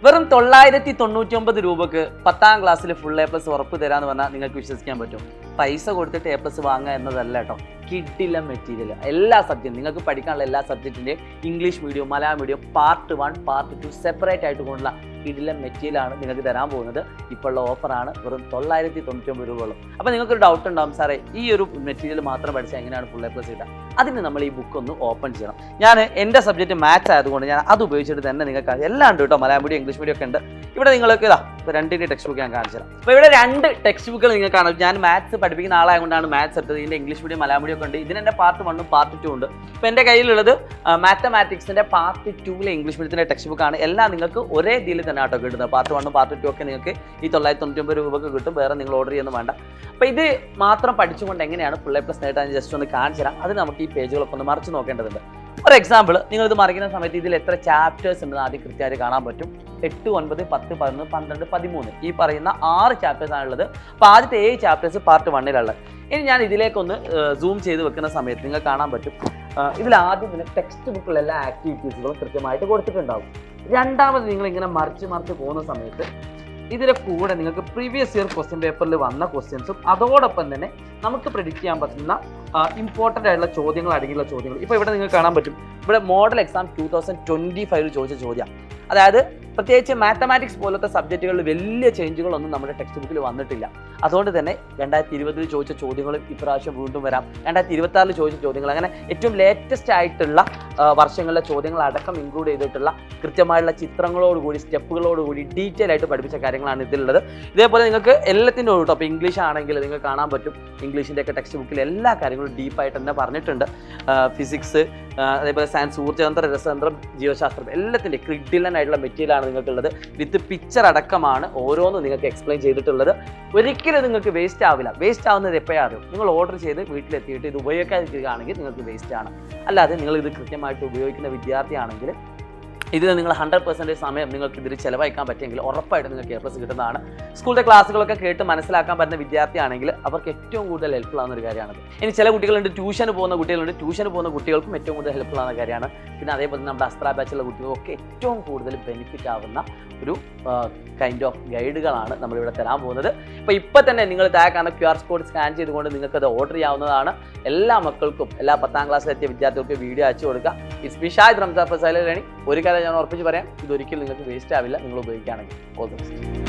വെറും 999 രൂപക്ക് 10ാം ക്ലാസ്സിൽ ഫുൾ എ പ്ലസ് ഉറപ്പ് തരാന്ന് പറഞ്ഞാൽ നിങ്ങൾക്ക് വിശ്വസിക്കാൻ പറ്റും. പൈസ കൊടുത്തിട്ട് എ പ്ലസ് വാങ്ങുക എന്നതല്ല കേട്ടോ. കിഡിലെ മെറ്റീരിയൽ എല്ലാ സബ്ജക്റ്റും നിങ്ങൾക്ക് പഠിക്കാനുള്ള എല്ലാ സബ്ജക്റ്റിൻ്റെയും English medium Malayalam medium part 1 part 2 separate ആയിട്ട് കൊണ്ടുള്ള കിഡിലെ മെറ്റീരിയലാണ് നിങ്ങൾക്ക് തരാൻ പോകുന്നത്. ഇപ്പോൾ ഉള്ള ഓഫറാണ് വെറും 999 രൂപയുള്ളൂ. അപ്പോൾ നിങ്ങൾക്കൊരു ഡൗട്ട് ഉണ്ടാവും, സാറേ ഈ ഒരു മെറ്റീരിയൽ മാത്രം പഠിച്ചാൽ എങ്ങനെയാണ് ഫുൾ എ പ്ലസ് കിട്ടുക? അതിന് നമ്മൾ ഈ ബുക്ക് ഒന്ന് ഓപ്പൺ ചെയ്യണം. ഞാൻ എൻ്റെ സബ്ജക്റ്റ് മാത്സ് ആയതുകൊണ്ട് ഞാൻ അത് ഉപയോഗിച്ചിട്ട് തന്നെ നിങ്ങൾക്ക് എല്ലാം ഉണ്ട് കേട്ടോ. മലയാളം മീഡിയം ഇംഗ്ലീഷ് മീഡിയം ഒക്കെ ഉണ്ട്. ഇവിടെ നിങ്ങൾക്ക് ഇതാ രണ്ടിൻ്റെ ടെക്സ്റ്റ് ബുക്ക് ഞാൻ കാണിച്ചു തരാം. അപ്പോൾ ഇവിടെ 2 ടെക്സ്റ്റ് ബുക്കുകൾ നിങ്ങൾക്ക് കാണാം. ഞാൻ മാത്സ് പഠിപ്പിക്കുന്ന ആളായതുകൊണ്ടാണ് മാത്സ് എടുത്തത്. ഇതിൻ്റെ ഇംഗ്ലീഷ് മീഡിയം മലയാളം മീഡിയം ഒക്കെ ഉണ്ട്. ഇതിന് എൻ്റെ പാർട്ട് 1 പാർട്ട് 2 ഉണ്ട്. ഇപ്പോൾ എൻ്റെ കയ്യിലുള്ളത് മാത്തമാറ്റിക്സിൻ്റെ പാർട്ട് 2 ഇംഗ്ലീഷ് മീഡിയത്തിൻ്റെ ടെക്സ്റ്റ് ബുക്കാണ്. എല്ലാം നിങ്ങൾക്ക് ഒരേ ഇതിൽ തന്നെ ആട്ടോ കിട്ടുന്നത്. പാർട്ട് 1 പാർട്ട് 2 ഒക്കെ നിങ്ങൾക്ക് ഈ 999 രൂപക്ക് കിട്ടും. വേറെ നിങ്ങൾ ഓർഡർ ചെയ്യുന്നു വേണ്ട. അപ്പോൾ ഇത് മാത്രം പഠിച്ചുകൊണ്ട് എങ്ങനെയാണ് ഫുൾ എ പ്ലസ് നേടാൻ ജസ്റ്റ് ഒന്ന് കാണിച്ചു തരാം. അത് നമുക്ക് ഈ പേജുകളൊക്കെ ഒന്ന് മറിച്ച് നോക്കേണ്ടതുണ്ട്. ഒരു എക്സാമ്പിൾ, നിങ്ങളിത് മറിക്കുന്ന സമയത്ത് ഇതിൽ എത്ര ചാപ്റ്റേഴ്സ് ഉണ്ടെന്ന് ആദ്യം കൃത്യമായിട്ട് കാണാൻ പറ്റും. 8, 9, 10, 11, 12, 13 ഈ പറയുന്ന 6 ചാപ്റ്റേഴ്സ് ആണുള്ളത്. അപ്പോൾ ആദ്യത്തെ 7 ചാപ്റ്റേഴ്സ് പാർട്ട് 1 ഇനി ഞാൻ ഇതിലേക്കൊന്ന് സൂം ചെയ്ത് വെക്കുന്ന സമയത്ത് നിങ്ങൾക്ക് കാണാൻ പറ്റും. ഇതിൽ ആദ്യം തന്നെ ടെക്സ്റ്റ് ബുക്കിലുള്ള എല്ലാ ആക്ടിവിറ്റീസുകളും കൃത്യമായിട്ട് കൊടുത്തിട്ടുണ്ടാവും. രണ്ടാമത് നിങ്ങൾ ഇങ്ങനെ മറിച്ച് പോകുന്ന സമയത്ത് ഇതിലെ കൂടെ നിങ്ങൾക്ക് പ്രീവിയസ് ഇയർ ക്വസ്റ്റ്യൻ പേപ്പറിൽ വന്ന ക്വസ്റ്റ്യൻസും അതോടൊപ്പം തന്നെ നമുക്ക് പ്രെഡിക്റ്റ് ചെയ്യാൻ പറ്റുന്ന ഇമ്പോർട്ടൻ്റ് ആയിട്ടുള്ള ചോദ്യങ്ങൾ അടങ്ങിയുള്ള ചോദ്യങ്ങൾ. ഇപ്പോൾ ഇവിടെ നിങ്ങൾക്ക് കാണാൻ പറ്റും. ഇവിടെ മോഡൽ എക്സാം 2025 ചോദിച്ച ചോദ്യം. അതായത് പ്രത്യേകിച്ച് മാത്തമാറ്റിക്സ് പോലത്തെ സബ്ജക്റ്റുകളിൽ വലിയ ചേഞ്ചുകളൊന്നും നമ്മുടെ ടെക്സ്റ്റ് ബുക്കിൽ വന്നിട്ടില്ല. അതുകൊണ്ട് തന്നെ 2020 ചോദിച്ച ചോദ്യങ്ങളും ഇപ്രാവശ്യം വീണ്ടും വരാം. 2026 ചോദിച്ച ചോദ്യങ്ങൾ, അങ്ങനെ ഏറ്റവും ലേറ്റസ്റ്റ് ആയിട്ടുള്ള വർഷങ്ങളിലെ ചോദ്യങ്ങൾ അടക്കം ഇൻക്ലൂഡ് ചെയ്തിട്ടുള്ള കൃത്യമായിട്ടുള്ള ചിത്രങ്ങളോടുകൂടി സ്റ്റെപ്പുകളോടുകൂടി ഡീറ്റെയിൽ ആയിട്ട് പഠിപ്പിച്ച കാര്യങ്ങളാണ് ഇതിലുള്ളത്. ഇതേപോലെ നിങ്ങൾക്ക് എല്ലാത്തിൻ്റെ കേട്ടോ. അപ്പോൾ ഇംഗ്ലീഷ് ആണെങ്കിൽ നിങ്ങൾക്ക് കാണാൻ പറ്റും. ഇംഗ്ലീഷിൻ്റെ ഒക്കെ ടെക്സ്റ്റ് ബുക്കിൽ എല്ലാ കാര്യങ്ങളും ഡീപ്പായിട്ട് തന്നെ പറഞ്ഞിട്ടുണ്ട്. ഫിസിക്സ്, അതേപോലെ സയൻസ്, ഊർജ്ജതന്ത്രം, രസതന്ത്രം, ജീവശാസ്ത്രം എല്ലാത്തിൻ്റെ ക്രിഡിലനായിട്ടുള്ള മെറ്റീരിയലാണ് നിങ്ങൾക്കുള്ളത്. വിത്ത് പിക്ചർ അടക്കമാണ് ഓരോന്നും നിങ്ങൾക്ക് എക്സ്പ്ലെയിൻ ചെയ്തിട്ടുള്ളത്. ഒരിക്കലും നിങ്ങൾക്ക് വേസ്റ്റ് ആവില്ല. വേസ്റ്റ് ആവുന്നത് എപ്പോഴാണ്? നിങ്ങൾ ഓർഡർ ചെയ്ത് വീട്ടിലെത്തിയിട്ട് ഇത് ഉപയോഗിക്കാതിരിക്കുകയാണെങ്കിൽ നിങ്ങൾക്ക് വേസ്റ്റ് ആണ്. അല്ലാതെ നിങ്ങൾ ഇത് കൃത്യമായിട്ട് ഉപയോഗിക്കുന്ന വിദ്യാർത്ഥിയാണെങ്കിൽ ഇതിൽ നിങ്ങൾ 100% സമയം നിങ്ങൾക്ക് ഇതിൽ ചിലവഴിക്കാൻ പറ്റുമെങ്കിൽ ഉറപ്പായിട്ട് നിങ്ങൾക്ക് എ പ്ലസ് കിട്ടുന്നതാണ്. സ്കൂളിലെ ക്ലാസ്സുകളൊക്കെ കേട്ട് മനസ്സിലാക്കാൻ പറ്റുന്ന വിദ്യാർത്ഥിയാണെങ്കിൽ അവർക്ക് ഏറ്റവും കൂടുതൽ ഹെൽപ്ഫുൾ ആവുന്ന ഒരു കാര്യമാണത്. ഇനി ചില കുട്ടികളുണ്ട്, ട്യൂഷന് പോകുന്ന കുട്ടികളുണ്ട്. ട്യൂഷന് പോകുന്ന കുട്ടികൾക്കും ഏറ്റവും കൂടുതൽ ഹെൽപ്ഫുൾ ആവുന്ന കാര്യമാണ്. പിന്നെ അതേപോലെ നമ്മുടെ അസ്ത്ര ബാച്ചുള്ള കുട്ടികൾക്കൊക്കെ ഏറ്റവും കൂടുതൽ ബെനിഫിറ്റ് ആവുന്ന ഒരു കൈൻഡ് ഓഫ് ഗൈഡുകളാണ് നമ്മളിവിടെ തരാൻ പോകുന്നത്. അപ്പോൾ ഇപ്പോൾ തന്നെ നിങ്ങൾ താഴെ കാണുന്ന QR കോഡ് സ്കാൻ ചെയ്തുകൊണ്ട് നിങ്ങൾക്കത് ഓർഡർ ചെയ്യാവുന്നതാണ്. എല്ലാ മക്കൾക്കും, എല്ലാ 10ാം ക്ലാസ്സിലെത്തിയ വിദ്യാർത്ഥികൾക്ക് വീഡിയോ അയച്ചു കൊടുക്കുക. It's me Shahid Ramzan Fasaili. ഒരു കാര്യം ഞാൻ ഉറപ്പിച്ച് പറയാം, ഇതൊരിക്കലും നിങ്ങൾക്ക് വേസ്റ്റ് ആവില്ല നിങ്ങൾ ഉപയോഗിക്കുകയാണെങ്കിൽ. All the best.